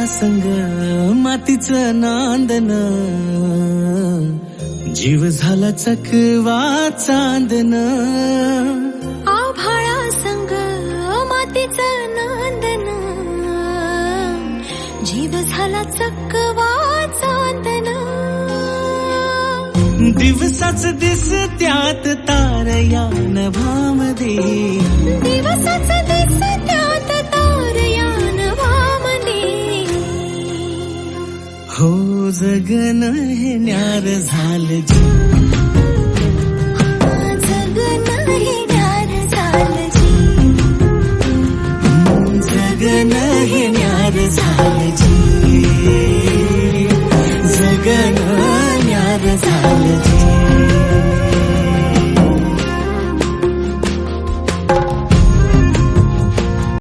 संग मातीचं नांदन, जीव झाला चकवा चांदन. आभाळा संग मातीचं नांदन, जीव झाला चकवा चांदन. दिवसाच दिसत्यात तारया नभामध्ये, दिवसाच दिसत्यात तारया नभामध्ये. हो जगन हे न्यार झालं.